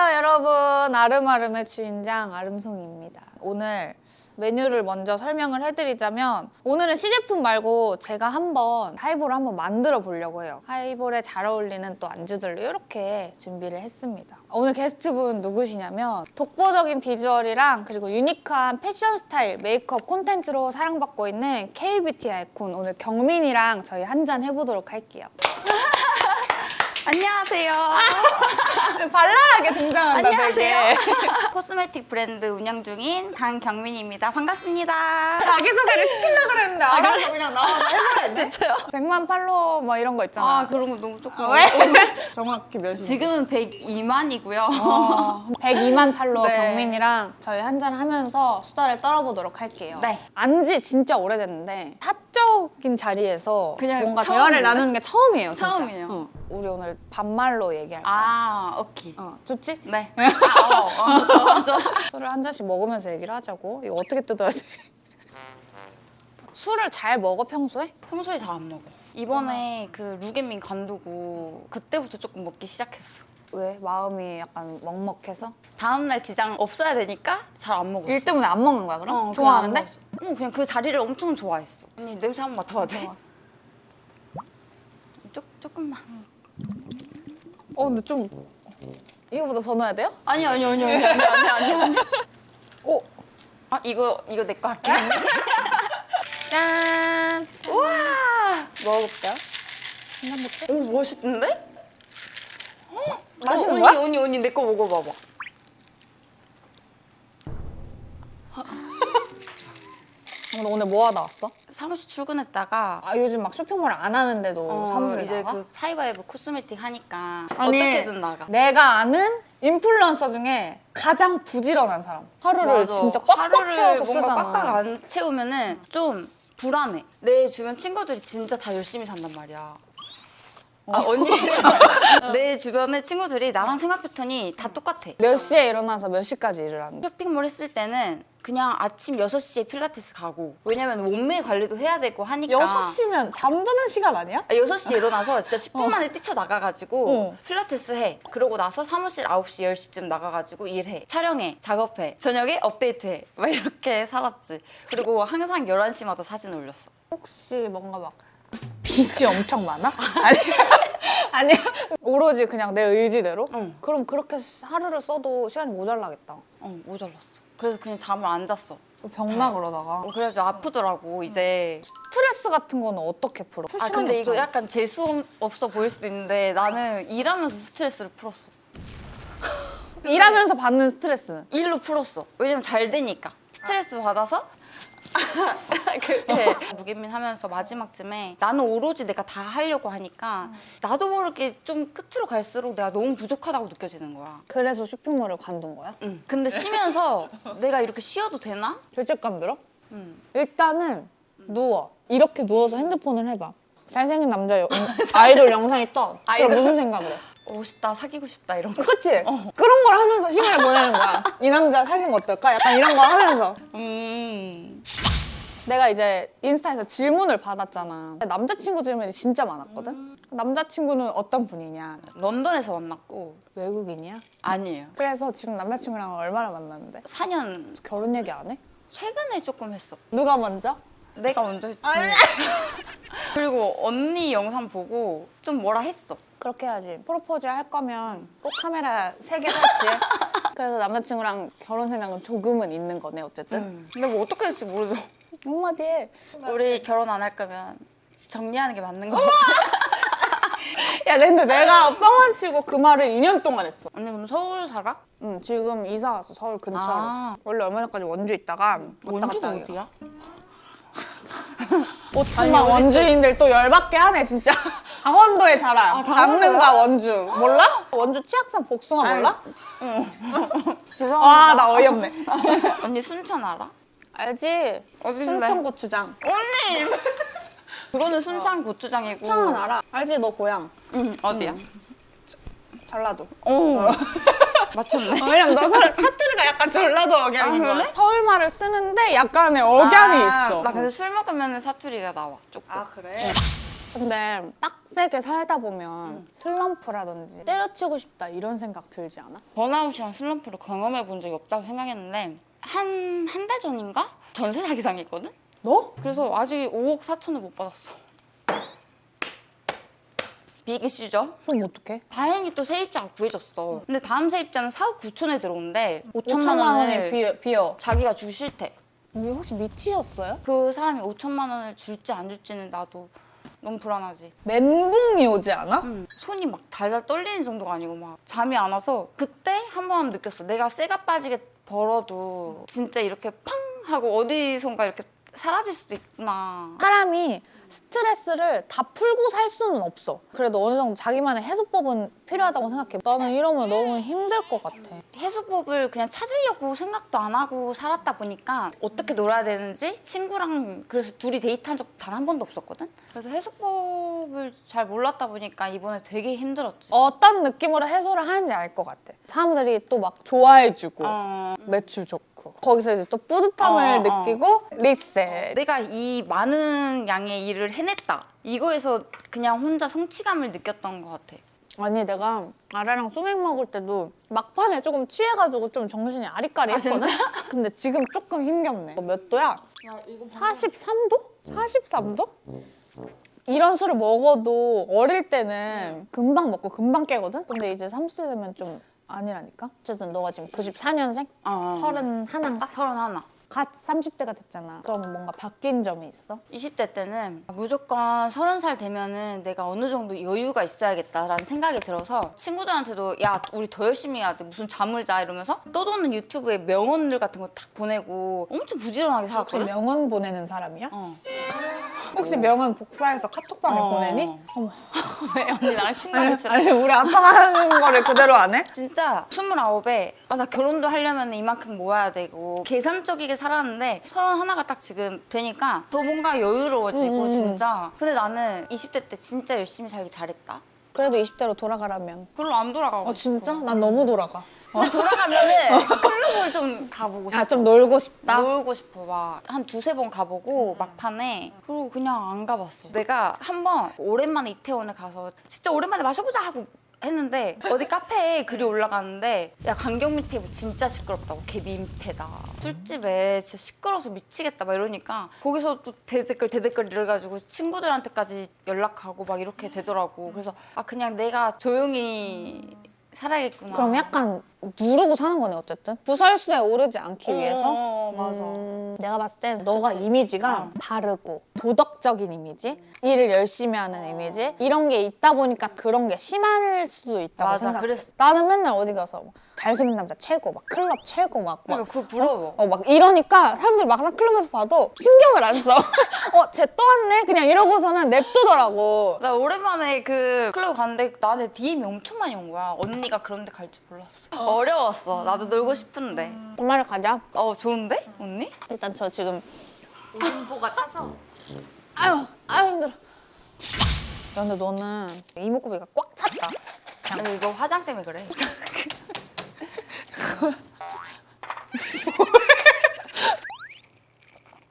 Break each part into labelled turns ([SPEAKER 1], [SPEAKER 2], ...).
[SPEAKER 1] 안녕하세요 여러분, 아름아름의 주인장 아름송이입니다. 오늘 메뉴를 먼저 설명을 해드리자면, 오늘은 시제품 말고 제가 하이볼을 한번 만들어 보려고 해요. 하이볼에 잘 어울리는 또 안주들로 이렇게 준비를 했습니다. 오늘 게스트분 누구시냐면, 독보적인 비주얼이랑 그리고 유니크한 패션 스타일, 메이크업 콘텐츠로 사랑받고 있는 K-뷰티 아이콘, 오늘 경민이랑 저희 한잔 해보도록 할게요.
[SPEAKER 2] 안녕하세요.
[SPEAKER 1] 발랄하게 등장한다.
[SPEAKER 2] 안녕하세요. 코스메틱 브랜드 운영 중인 강경민입니다. 반갑습니다.
[SPEAKER 1] 자기소개를 시키려고 그랬는데 알아서 그냥 나와서 해버렸네.
[SPEAKER 2] 진짜요?
[SPEAKER 1] 100만 팔로워 뭐 이런 거 있잖아.
[SPEAKER 2] 아, 그런 거 너무 조금.
[SPEAKER 1] 왜? 정확히 몇이요?
[SPEAKER 2] 지금은 102만이고요.
[SPEAKER 1] 102만 팔로워
[SPEAKER 2] 네.
[SPEAKER 1] 경민이랑 저희 한잔 하면서 수다를 떨어보도록 할게요.
[SPEAKER 2] 네.
[SPEAKER 1] 안지 진짜 오래됐는데 사적인 자리에서
[SPEAKER 2] 그냥
[SPEAKER 1] 뭔가
[SPEAKER 2] 처음이네?
[SPEAKER 1] 대화를 나누는 게 처음이에요. 진짜.
[SPEAKER 2] 처음이에요.
[SPEAKER 1] 우리 오늘 반말로 얘기할까?
[SPEAKER 2] 아, 오케이.
[SPEAKER 1] 좋지?
[SPEAKER 2] 네. 좋아.
[SPEAKER 1] 술을 한 잔씩 먹으면서 얘기를 하자고. 이거 어떻게 뜯어야 돼? 술을 잘 먹어 평소에?
[SPEAKER 2] 평소에 잘 안 먹어. 이번에 그 루게민 관두고 그때부터 조금 먹기 시작했어.
[SPEAKER 1] 왜? 마음이 약간 먹먹해서?
[SPEAKER 2] 다음날 지장 없어야 되니까 잘 안 먹었어.
[SPEAKER 1] 일 때문에 안 먹는 거야 그럼?
[SPEAKER 2] 그냥
[SPEAKER 1] 좋아하는데?
[SPEAKER 2] 안 먹었어. 그냥 그 자리를 엄청 좋아했어. 언니 냄새 한번 맡아봐도 돼? 조금만.
[SPEAKER 1] 근데 좀 이거보다 더 넣어야 돼요?
[SPEAKER 2] 아니. 어? 아, 이거 내 거 할게.
[SPEAKER 1] 짠!
[SPEAKER 2] 우와!
[SPEAKER 1] 먹어볼게요. 한잔 먹게?
[SPEAKER 2] 오, 멋있는데?
[SPEAKER 1] 맛있는
[SPEAKER 2] 언니,
[SPEAKER 1] 거야?
[SPEAKER 2] 언니 내 거 먹어봐봐.
[SPEAKER 1] 오늘 뭐 하다 왔어?
[SPEAKER 2] 사무실 출근했다가
[SPEAKER 1] 요즘 막 쇼핑몰 안 하는데도 사무실에
[SPEAKER 2] 이제
[SPEAKER 1] 나가?
[SPEAKER 2] 그 파이바이브 코스메틱 하니까
[SPEAKER 1] 아니,
[SPEAKER 2] 어떻게든 나가.
[SPEAKER 1] 내가 아는 인플루언서 중에 가장 부지런한 사람. 하루를
[SPEAKER 2] 맞아.
[SPEAKER 1] 진짜 꽉꽉
[SPEAKER 2] 하루를
[SPEAKER 1] 채워서
[SPEAKER 2] 뭔가
[SPEAKER 1] 쓰잖아.
[SPEAKER 2] 꽉꽉 안 채우면은 좀 불안해. 내 주변 친구들이 진짜 다 열심히 산단 말이야. 아, 언니. 내 주변의 친구들이 나랑 생활 패턴이 다 똑같아.
[SPEAKER 1] 몇 시에 일어나서 몇 시까지 일을 하는 거야?
[SPEAKER 2] 쇼핑몰 했을 때는 그냥 아침 6시에 필라테스 가고, 왜냐면 몸매 관리도 해야 되고 하니까
[SPEAKER 1] 6시면 잠드는 시간 아니야?
[SPEAKER 2] 6시에 일어나서 진짜 10분 만에 뛰쳐나가가지고 필라테스 해. 그러고 나서 사무실 9시, 10시쯤 나가가지고 일해. 촬영해. 작업해. 저녁에 업데이트해. 막 이렇게 살았지. 그리고 항상 11시마다 사진 올렸어.
[SPEAKER 1] 혹시 뭔가 막 빚이 엄청 많아? 아니 오로지 그냥 내 의지대로?
[SPEAKER 2] 응.
[SPEAKER 1] 그럼 그렇게 하루를 써도 시간이 모자라겠다.
[SPEAKER 2] 모자랐어. 그래서 그냥 잠을 안 잤어.
[SPEAKER 1] 병나 그러다가.
[SPEAKER 2] 그래서 아프더라고, 이제.
[SPEAKER 1] 스트레스 같은 거는 어떻게 풀어? 풀
[SPEAKER 2] 아,
[SPEAKER 1] 시간이
[SPEAKER 2] 근데 이거
[SPEAKER 1] 없잖아.
[SPEAKER 2] 약간 재수 없어 보일 수도 있는데 나는 일하면서 스트레스를 풀었어.
[SPEAKER 1] 일하면서 받는 스트레스는?
[SPEAKER 2] 일로 풀었어. 왜냐면 잘 되니까. 스트레스 받아서 그렇게 무게민 하면서 마지막쯤에 나는 오로지 내가 다 하려고 하니까 나도 모르게 좀 끝으로 갈수록 내가 너무 부족하다고 느껴지는 거야.
[SPEAKER 1] 그래서 쇼핑몰을 관둔 거야?
[SPEAKER 2] 응. 근데 쉬면서 내가 이렇게 쉬어도 되나?
[SPEAKER 1] 죄책감 들어?
[SPEAKER 2] 응.
[SPEAKER 1] 일단은 누워. 이렇게 누워서 핸드폰을 해봐. 잘생긴 남자 아이돌 영상이 떠. 그럼 무슨 생각을 해?
[SPEAKER 2] 멋있다, 사귀고 싶다 이런 거.
[SPEAKER 1] 그치? 그런 걸 하면서 시간을 보내는 거야. 이 남자 사귀면 어떨까? 약간 이런 거 하면서. 내가 이제 인스타에서 질문을 받았잖아. 남자친구 질문이 진짜 많았거든? 남자친구는 어떤 분이냐?
[SPEAKER 2] 런던에서 만났고.
[SPEAKER 1] 외국인이야?
[SPEAKER 2] 아니에요.
[SPEAKER 1] 그래서 지금 남자친구랑 얼마나 만났는데?
[SPEAKER 2] 4년
[SPEAKER 1] 결혼 얘기 안 해?
[SPEAKER 2] 최근에 조금 했어.
[SPEAKER 1] 누가 먼저?
[SPEAKER 2] 내가 먼저 했지. 그리고 언니 영상 보고 좀 뭐라 했어.
[SPEAKER 1] 그렇게 해야지. 프로포즈 할 거면 꼭 카메라 3개 설치해. 그래서 남자친구랑 결혼 생각은 조금은 있는 거네, 어쨌든.
[SPEAKER 2] 근데 뭐 어떻게 될지 모르죠.
[SPEAKER 1] 한마디 해.
[SPEAKER 2] 우리 결혼 안 할 거면 정리하는 게 맞는 거 같아.
[SPEAKER 1] 야, 근데 내가 뻥안 치고 그 말을 2년 동안 했어.
[SPEAKER 2] 언니 그럼 서울 살아?
[SPEAKER 1] 응, 지금 이사 왔어, 서울 근처로.
[SPEAKER 2] 아.
[SPEAKER 1] 원래 얼마 전까지 원주 있다가 왔다
[SPEAKER 2] 원주가
[SPEAKER 1] 갔다 하기가.
[SPEAKER 2] 어디야?
[SPEAKER 1] 5천만
[SPEAKER 2] 아니,
[SPEAKER 1] 원주인들 또 열받게 하네, 진짜. 강원도의 자랑.
[SPEAKER 2] 아, 강원도야?
[SPEAKER 1] 강릉과 원주. 몰라? 원주 치악산 복숭아 몰라?
[SPEAKER 2] 죄송합니다.
[SPEAKER 1] 와, 나 어이없네.
[SPEAKER 2] 언니 순천 알아?
[SPEAKER 1] 알지?
[SPEAKER 2] 어딘데?
[SPEAKER 1] 순천 고추장.
[SPEAKER 2] 언니! 그거는 순천 고추장이고.
[SPEAKER 1] 순천은 알아. 알지? 너 고향.
[SPEAKER 2] 응, 어디야?
[SPEAKER 1] 전라도.
[SPEAKER 2] 오. 맞췄네.
[SPEAKER 1] 왜냐면 너 사투리가 약간 전라도 억양인
[SPEAKER 2] 아,
[SPEAKER 1] 거야.
[SPEAKER 2] 그래?
[SPEAKER 1] 서울말을 쓰는데 약간의 억양이 있어.
[SPEAKER 2] 나 근데 술 먹으면 사투리가 나와, 조금.
[SPEAKER 1] 그래? 근데 빡세게 살다 보면 슬럼프라든지 때려치고 싶다 이런 생각 들지 않아?
[SPEAKER 2] 번아웃이랑 슬럼프를 경험해 본 적이 없다고 생각했는데 한 달 전인가? 전세 사기 당했거든?
[SPEAKER 1] 너?
[SPEAKER 2] 그래서 아직 5억 4천을 못 받았어. 빅 이슈죠?
[SPEAKER 1] 그럼 어떡해?
[SPEAKER 2] 다행히 또 세입자가 구해졌어. 근데 다음 세입자는 4억 9천에 들어온대.
[SPEAKER 1] 5천만 원이 비어.
[SPEAKER 2] 자기가 주기 싫대.
[SPEAKER 1] 이게 혹시 미치셨어요?
[SPEAKER 2] 그 사람이 5천만 원을 줄지 안 줄지는 나도 너무 불안하지.
[SPEAKER 1] 멘붕이 오지 않아?
[SPEAKER 2] 손이 막 달달 떨리는 정도가 아니고 막 잠이 안 와서 그때 한 번 느꼈어. 내가 쇠가 빠지게 벌어도 진짜 이렇게 팡 하고 어디선가 이렇게 사라질 수도 있구나.
[SPEAKER 1] 사람이 스트레스를 다 풀고 살 수는 없어. 그래도 어느 정도 자기만의 해소법은 필요하다고 생각해. 나는 이러면 너무 힘들 것 같아.
[SPEAKER 2] 해소법을 그냥 찾으려고 생각도 안 하고 살았다 보니까 어떻게 놀아야 되는지 친구랑 그래서 둘이 데이트한 적 단 한 번도 없었거든? 그래서 해소법을 잘 몰랐다 보니까 이번에 되게 힘들었지.
[SPEAKER 1] 어떤 느낌으로 해소를 하는지 알 것 같아. 사람들이 또 막 좋아해주고 매출 좋고 거기서 이제 또 뿌듯함을 느끼고 리셋.
[SPEAKER 2] 내가 이 많은 양의 일을 해냈다. 이거에서 그냥 혼자 성취감을 느꼈던 것 같아.
[SPEAKER 1] 아니 내가 아라랑 소맥 먹을 때도 막판에 조금 취해가지고 좀 정신이 아리까리했거든? 근데 지금 조금 힘겹네. 몇 도야? 43도? 43도? 이런 술을 먹어도 어릴 때는 금방 먹고 금방 깨거든? 근데 이제 30대 되면 좀 아니라니까? 어쨌든 너가 지금 94년생? 31인가?
[SPEAKER 2] 31.
[SPEAKER 1] 갓 30대가 됐잖아. 그러면 뭔가 바뀐 점이 있어?
[SPEAKER 2] 20대 때는 무조건 30살 되면은 내가 어느 정도 여유가 있어야겠다라는 생각이 들어서 친구들한테도 야 우리 더 열심히 해야 돼 무슨 잠을 자 이러면서 떠도는 유튜브에 명언들 같은 거 딱 보내고 엄청 부지런하게
[SPEAKER 1] 혹시
[SPEAKER 2] 살았거든?
[SPEAKER 1] 명언 보내는 사람이야?
[SPEAKER 2] 어.
[SPEAKER 1] 혹시 명언 복사해서 카톡방에 보내니? 어머.
[SPEAKER 2] 왜 언니 나랑 친구하기 싫어?
[SPEAKER 1] 아니 우리 아빠가 하는 거를 그대로 안 해?
[SPEAKER 2] 진짜 29에 나 결혼도 하려면 이만큼 모아야 되고 계산적이게 살았는데 31가 딱 지금 되니까 더 뭔가 여유로워지고 진짜 근데 나는 20대 때 진짜 열심히 살기 잘했다.
[SPEAKER 1] 그래도 20대로 돌아가라면.
[SPEAKER 2] 별로 안 돌아가고
[SPEAKER 1] 진짜?
[SPEAKER 2] 싶어.
[SPEAKER 1] 난 너무 돌아가.
[SPEAKER 2] 근데 돌아가면은 클럽을 좀 가보고 싶어.
[SPEAKER 1] 좀 놀고 싶다?
[SPEAKER 2] 놀고 싶어. 막 한 두세 번 가보고 막판에 그리고 그냥 안 가봤어. 내가 한 번 오랜만에 이태원에 가서 진짜 오랜만에 마셔보자 하고 했는데 어디 카페에 글이 올라갔는데 야 강경미 테이블 진짜 시끄럽다고 걔 민폐다 술집에 진짜 시끄러워서 미치겠다 막 이러니까 거기서 또 대댓글 이래가지고 친구들한테까지 연락하고 막 이렇게 되더라고. 그래서 아 그냥 내가 조용히 살아야겠구나.
[SPEAKER 1] 그럼 약간 누르고 사는 거네 어쨌든. 구설수에 오르지 않기 위해서.
[SPEAKER 2] 맞아.
[SPEAKER 1] 내가 봤을 땐 너가 이미지가 바르고 도덕적인 이미지, 일을 열심히 하는 이미지 이런 게 있다 보니까 그런 게 심할 수도 있다고
[SPEAKER 2] 맞아,
[SPEAKER 1] 생각해.
[SPEAKER 2] 그랬어.
[SPEAKER 1] 나는 맨날 어디 가서 막 잘생긴 남자 최고, 막 클럽 최고 막
[SPEAKER 2] 그거 부러워.
[SPEAKER 1] 막 이러니까 사람들이 막상 클럽에서 봐도 신경을 안 써. 쟤 또 왔네? 그냥 이러고서는 냅두더라고.
[SPEAKER 2] 나 오랜만에 그 클럽 갔는데 나한테 DM이 엄청 많이 온 거야. 언니가 그런 데 갈 줄 몰랐어. 어려웠어. 나도 놀고 싶은데.
[SPEAKER 1] 정말 가자.
[SPEAKER 2] 좋은데? 언니?
[SPEAKER 1] 일단 저 지금
[SPEAKER 2] 공보가 차서.
[SPEAKER 1] 아유 힘들어. 야, 근데 너는 이목구비가 꽉 찼다.
[SPEAKER 2] 아니, 이거 화장 때문에 그래.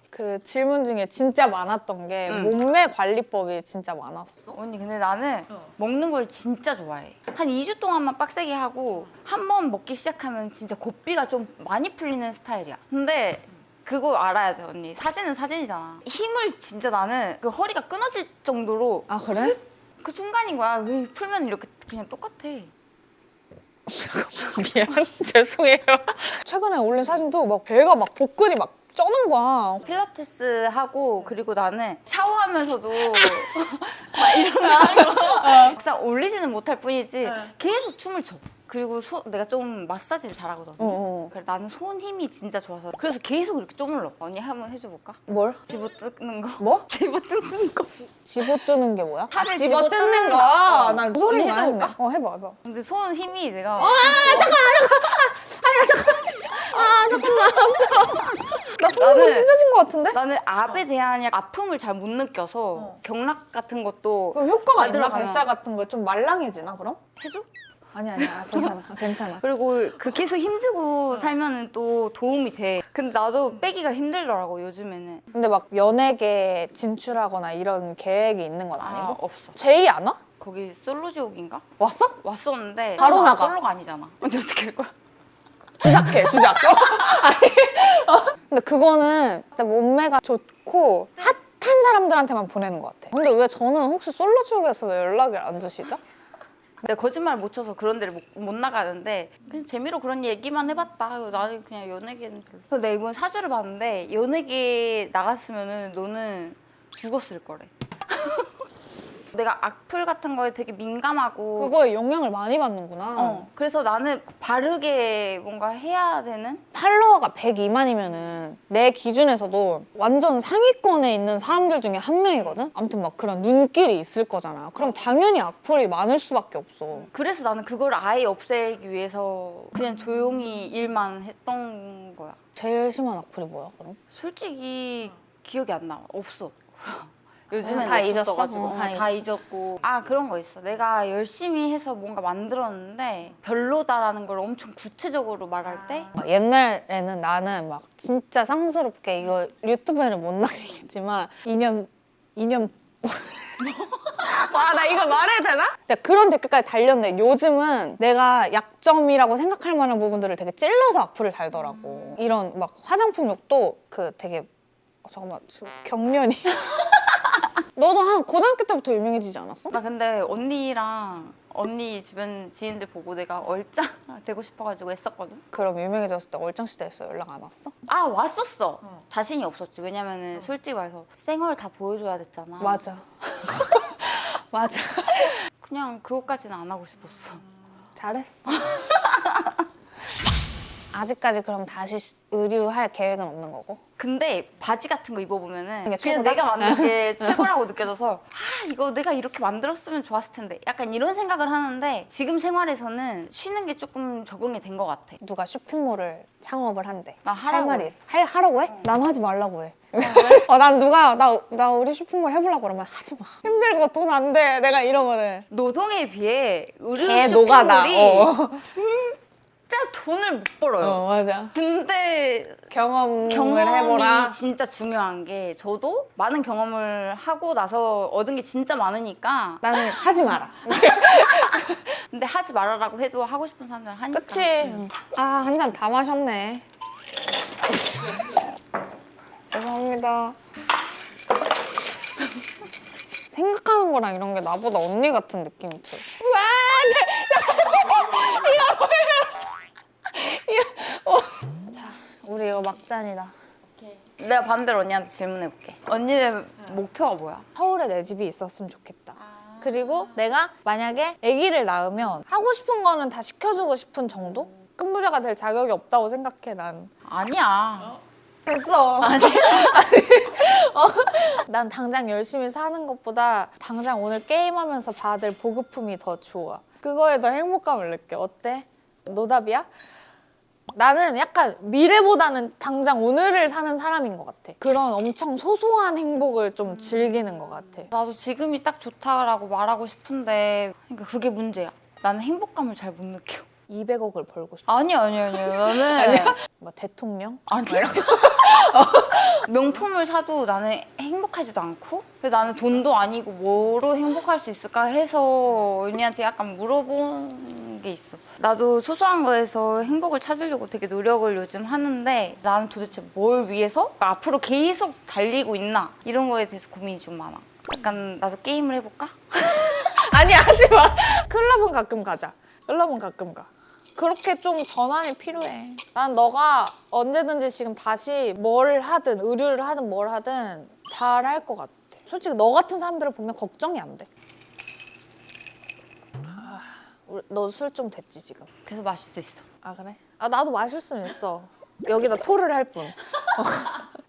[SPEAKER 1] 그 질문 중에 진짜 많았던 게 몸매 관리법이 진짜 많았어.
[SPEAKER 2] 언니 근데 나는 먹는 걸 진짜 좋아해. 한 2주 동안만 빡세게 하고 한 번 먹기 시작하면 진짜 고삐가 좀 많이 풀리는 스타일이야. 근데 그거 알아야 돼 언니. 사진은 사진이잖아. 힘을 진짜 나는 그 허리가 끊어질 정도로
[SPEAKER 1] 아 그래?
[SPEAKER 2] 그 순간인 거야. 풀면 이렇게 그냥 똑같아.
[SPEAKER 1] 미안 죄송해요. 최근에 올린 사진도 막 배가 막 복근이 막 쩌는 거야.
[SPEAKER 2] 필라테스 하고 그리고 나는 샤워하면서도 막 이런 거 하는 거 막상 올리지는 못할 뿐이지 계속 춤을 춰. 그리고 내가 좀 마사지를 잘하거든. 그래 나는 손 힘이 진짜 좋아서 그래서 계속 이렇게 쪼물러. 언니 한번 해줘볼까?
[SPEAKER 1] 뭘?
[SPEAKER 2] 집어 뜯는 거.
[SPEAKER 1] 뭐?
[SPEAKER 2] 집어 뜯는 거.
[SPEAKER 1] 집어뜯는 게 뭐야?
[SPEAKER 2] 팔을
[SPEAKER 1] 집어뜯는
[SPEAKER 2] 집어뜯는
[SPEAKER 1] 거.
[SPEAKER 2] 거.
[SPEAKER 1] 난 그 소리가
[SPEAKER 2] 언니
[SPEAKER 1] 했네.
[SPEAKER 2] 해볼까?
[SPEAKER 1] 해봐.
[SPEAKER 2] 근데 손 힘이 내가
[SPEAKER 1] 나 손목이
[SPEAKER 2] 나는-
[SPEAKER 1] 찢어진 것 같은데?
[SPEAKER 2] 나는 압에 대한 아픔을 잘 못 느껴서 경락 같은 것도
[SPEAKER 1] 그럼 효과가 있나?
[SPEAKER 2] 만들어가면-
[SPEAKER 1] 뱃살 같은 거 좀 말랑해지나 그럼?
[SPEAKER 2] 해줘?
[SPEAKER 1] 아니야 괜찮아 괜찮아.
[SPEAKER 2] 그리고 그 계속 힘주고 살면은 또 도움이 돼. 근데 나도 빼기가 힘들더라고 요즘에는.
[SPEAKER 1] 근데 막 연예계 진출하거나 이런 계획이 있는 건 아니고?
[SPEAKER 2] 없어.
[SPEAKER 1] 제이 안 와?
[SPEAKER 2] 거기 솔로 지옥인가?
[SPEAKER 1] 왔어?
[SPEAKER 2] 왔었는데
[SPEAKER 1] 바로
[SPEAKER 2] 나
[SPEAKER 1] 나가.
[SPEAKER 2] 솔로가 아니잖아. 언제 어떻게 할 거야?
[SPEAKER 1] 주작해 주작. 아니 근데 그거는 진짜 몸매가 좋고 핫한 사람들한테만 보내는 것 같아. 근데 왜 저는 혹시 솔로 지옥에서 왜 연락을 안 주시죠?
[SPEAKER 2] 내가 거짓말 못 쳐서 그런 데를 못 나가는데 그냥 재미로 그런 얘기만 해봤다. 나는 그냥 연예계는 별로. 그래서 내가 이번 사주를 봤는데 연예계 나갔으면은 너는 죽었을 거래. 내가 악플 같은 거에 되게 민감하고
[SPEAKER 1] 그거에 영향을 많이 받는구나.
[SPEAKER 2] 그래서 나는 바르게 뭔가 해야 되는?
[SPEAKER 1] 팔로워가 102만이면은 내 기준에서도 완전 상위권에 있는 사람들 중에 한 명이거든? 아무튼 막 그런 눈길이 있을 거잖아. 그럼 당연히 악플이 많을 수밖에 없어.
[SPEAKER 2] 그래서 나는 그걸 아예 없애기 위해서 그냥 조용히 일만 했던 거야.
[SPEAKER 1] 제일 심한 악플이 뭐야 그럼?
[SPEAKER 2] 솔직히 기억이 안 나. 없어. 요즘엔
[SPEAKER 1] 다 잊었어?
[SPEAKER 2] 없었어가지고
[SPEAKER 1] 다
[SPEAKER 2] 다 잊었고. 아 그런 거 있어. 내가 열심히 해서 뭔가 만들었는데 별로다라는 걸 엄청 구체적으로 말할 때
[SPEAKER 1] 옛날에는 나는 막 진짜 상스럽게 이거 유튜브에는 못 나가겠지만 2년 와 나 이거 말해도 되나? 그런 댓글까지 달렸는데 요즘은 내가 약점이라고 생각할 만한 부분들을 되게 찔러서 악플을 달더라고. 이런 막 화장품 욕도 그 되게 잠깐만 경련이 너도 한 고등학교 때부터 유명해지지 않았어?
[SPEAKER 2] 나 근데 언니랑 언니 주변 지인들 보고 내가 얼짱 되고 싶어가지고 했었거든.
[SPEAKER 1] 그럼 유명해졌을 때 얼짱시대에서 연락 안 왔어?
[SPEAKER 2] 아 왔었어. 자신이 없었지. 왜냐면은 솔직히 말해서 생얼 다 보여줘야 됐잖아.
[SPEAKER 1] 맞아 맞아
[SPEAKER 2] 그냥 그것까지는 안 하고 싶었어.
[SPEAKER 1] 잘했어 아직까지 그럼 다시 의류할 계획은 없는 거고?
[SPEAKER 2] 근데 바지 같은 거 입어보면은
[SPEAKER 1] 이게
[SPEAKER 2] 그냥
[SPEAKER 1] 최고다?
[SPEAKER 2] 내가 만든 게 최고라고 느껴져서 아 이거 내가 이렇게 만들었으면 좋았을 텐데 약간 이런 생각을 하는데 지금 생활에서는 쉬는 게 조금 적응이 된 것 같아.
[SPEAKER 1] 누가 쇼핑몰을 창업을 한대.
[SPEAKER 2] 나 하라고
[SPEAKER 1] 할 말이
[SPEAKER 2] 해.
[SPEAKER 1] 있어. 하라고 해? 난 하지 말라고 해. 난 누가 나 우리 쇼핑몰 해보려고 그러면 하지 마. 힘들고 돈 안 돼. 내가 이러면은
[SPEAKER 2] 노동에 비해 의류
[SPEAKER 1] 개 노가다.
[SPEAKER 2] 쇼핑몰이 진짜 돈을 못 벌어요.
[SPEAKER 1] 맞아.
[SPEAKER 2] 근데
[SPEAKER 1] 경험을
[SPEAKER 2] 경험이
[SPEAKER 1] 해보라.
[SPEAKER 2] 진짜 중요한 게 저도 많은 경험을 하고 나서 얻은 게 진짜 많으니까
[SPEAKER 1] 나는 하지 마라.
[SPEAKER 2] 근데 하지 말아라고 해도 하고 싶은 사람들은 하니까.
[SPEAKER 1] 그치? 아, 한 잔 다 마셨네. 죄송합니다. 생각하는 거랑 이런 게 나보다 언니 같은 느낌이 들어. 와, 자, 우리 이거 막잔이다.
[SPEAKER 2] 내가 반대로 언니한테 질문해볼게. 언니의 목표가 뭐야?
[SPEAKER 1] 서울에 내 집이 있었으면 좋겠다. 그리고 내가 만약에 아기를 낳으면 하고 싶은 거는 다 시켜주고 싶은 정도? 끝부자가 될 자격이 없다고 생각해, 난.
[SPEAKER 2] 아니야.
[SPEAKER 1] 됐어. 난 당장 열심히 사는 것보다 당장 오늘 게임하면서 받을 보급품이 더 좋아. 그거에 더 행복감을 느껴. 어때? 노답이야? 나는 약간 미래보다는 당장 오늘을 사는 사람인 것 같아. 그런 엄청 소소한 행복을 좀 즐기는 것 같아.
[SPEAKER 2] 나도 지금이 딱 좋다라고 말하고 싶은데 그러니까 그게 문제야. 나는 행복감을 잘 못 느껴.
[SPEAKER 1] 200억을 벌고 싶어.
[SPEAKER 2] 아니야. 나는
[SPEAKER 1] 뭐 대통령?
[SPEAKER 2] 아니야. 명품을 사도 나는 행복하지도 않고 그래서 나는 돈도 아니고 뭐로 행복할 수 있을까 해서 언니한테 약간 물어본 게 있어. 나도 소소한 거에서 행복을 찾으려고 되게 노력을 요즘 하는데 나는 도대체 뭘 위해서 앞으로 계속 달리고 있나 이런 거에 대해서 고민이 좀 많아. 약간 나도 게임을 해볼까?
[SPEAKER 1] 아니 하지 마. 클럽은 가끔 가자. 클럽은 가끔 가. 그렇게 좀 전환이 필요해. 난 너가 언제든지 지금 다시 뭘 하든 의류를 하든 뭘 하든 잘할 것 같아. 솔직히 너 같은 사람들을 보면 걱정이 안 돼. 너 술 좀 됐지 지금?
[SPEAKER 2] 그래서 마실 수 있어.
[SPEAKER 1] 아 그래? 아 나도 마실 수는 있어. 여기다 토를 할 뿐.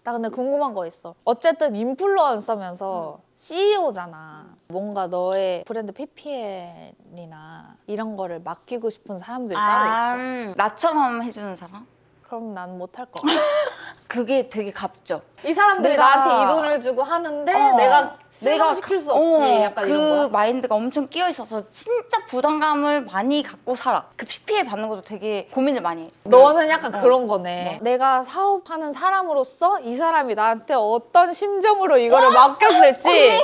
[SPEAKER 1] 나 근데 궁금한 거 있어. 어쨌든 인플루언서면서 CEO잖아. 뭔가 너의 브랜드 PPL이나 이런 거를 맡기고 싶은 사람들이 따로 있어.
[SPEAKER 2] 나처럼 해주는 사람?
[SPEAKER 1] 그럼 난 못할 것 같아.
[SPEAKER 2] 그게 되게 값져.
[SPEAKER 1] 이 사람들이
[SPEAKER 2] 내가-
[SPEAKER 1] 나한테 이 돈을 주고 하는데 내가 실망시킬 수 없지. 약간
[SPEAKER 2] 그
[SPEAKER 1] 이런 거야.
[SPEAKER 2] 마인드가 엄청 끼어 있어서 진짜 부담감을 많이 갖고 살아. 그 PPL 받는 것도 되게 고민을 많이 해.
[SPEAKER 1] 너는 약간 그런 거네. 내가 사업하는 사람으로서 이 사람이 나한테 어떤 심정으로 이거를 맡겼을지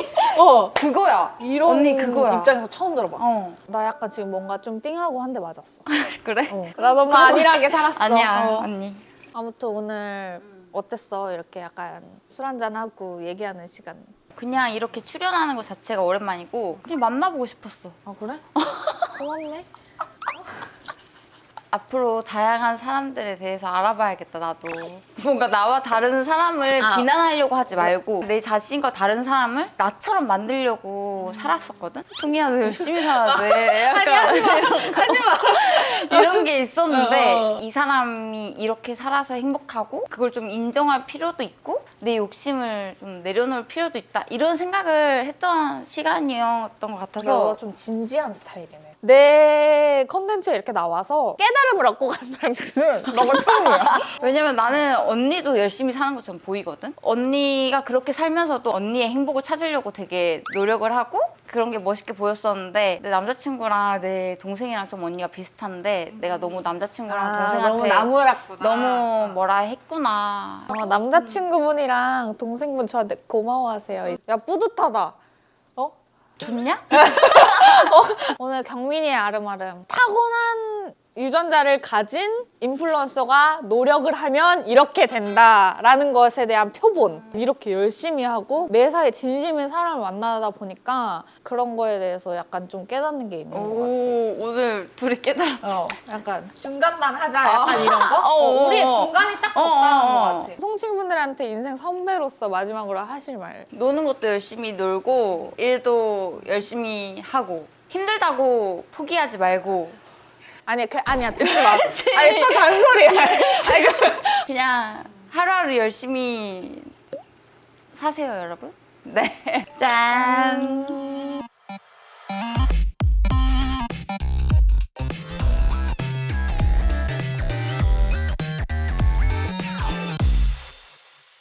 [SPEAKER 2] 그거야.
[SPEAKER 1] 이런
[SPEAKER 2] 언니 그거야.
[SPEAKER 1] 입장에서 처음 들어봐.
[SPEAKER 2] 어.
[SPEAKER 1] 나 약간 지금 뭔가 좀 띵하고 한 대 맞았어.
[SPEAKER 2] 그래?
[SPEAKER 1] 나 너무 안일하게 살았어.
[SPEAKER 2] 아니야 언니.
[SPEAKER 1] 아무튼 오늘 어땠어? 이렇게 약간 술 한잔하고 얘기하는 시간.
[SPEAKER 2] 그냥 이렇게 출연하는 것 자체가 오랜만이고 그냥 만나보고 싶었어.
[SPEAKER 1] 아 그래? 고맙네.
[SPEAKER 2] 앞으로 다양한 사람들에 대해서 알아봐야겠다 나도. 뭔가 나와 다른 사람을 비난하려고 하지 말고 내 자신과 다른 사람을 나처럼 만들려고 살았었거든? 동희야 너 열심히 살아야 돼. 약간 하지마 이런 게 있었는데 이 사람이 이렇게 살아서 행복하고 그걸 좀 인정할 필요도 있고 내 욕심을 좀 내려놓을 필요도 있다 이런 생각을 했던 시간이었던 것 같아서
[SPEAKER 1] 너가 좀 진지한 스타일이네. 내 컨텐츠에 이렇게 나와서 깨달음을 얻고 간 사람들은 너가 처음이야.
[SPEAKER 2] 왜냐면 나는 언니도 열심히 사는 것처럼 보이거든? 언니가 그렇게 살면서도 언니의 행복을 찾으려고 되게 노력을 하고 그런 게 멋있게 보였었는데 내 남자친구랑 내 동생이랑 좀 언니가 비슷한데 내가 너무 남자친구랑 동생한테
[SPEAKER 1] 너무 나무랐구나.
[SPEAKER 2] 너무 뭐라 했구나.
[SPEAKER 1] 남자친구분이랑 동생분 저한테 고마워하세요. 야 뿌듯하다.
[SPEAKER 2] 좋냐?
[SPEAKER 1] 오늘 경민이의 아름아름. 타고난 유전자를 가진 인플루언서가 노력을 하면 이렇게 된다라는 것에 대한 표본. 이렇게 열심히 하고 매사에 진심인 사람을 만나다 보니까 그런 거에 대해서 약간 좀 깨닫는 게 있는 것 같아.
[SPEAKER 2] 오, 오늘 둘이 깨달았다.
[SPEAKER 1] 약간 중간만 하자 약간 이런 거? 우리의 중간이 딱 적당한 것 같아. 송친분들한테 인생 선배로서 마지막으로 하실 말.
[SPEAKER 2] 노는 것도 열심히 놀고 일도 열심히 하고 힘들다고 포기하지 말고
[SPEAKER 1] 아니야 듣지 마. 아니 또 잔소리야.
[SPEAKER 2] 그냥 하루하루 열심히 사세요 여러분. 네. 짠.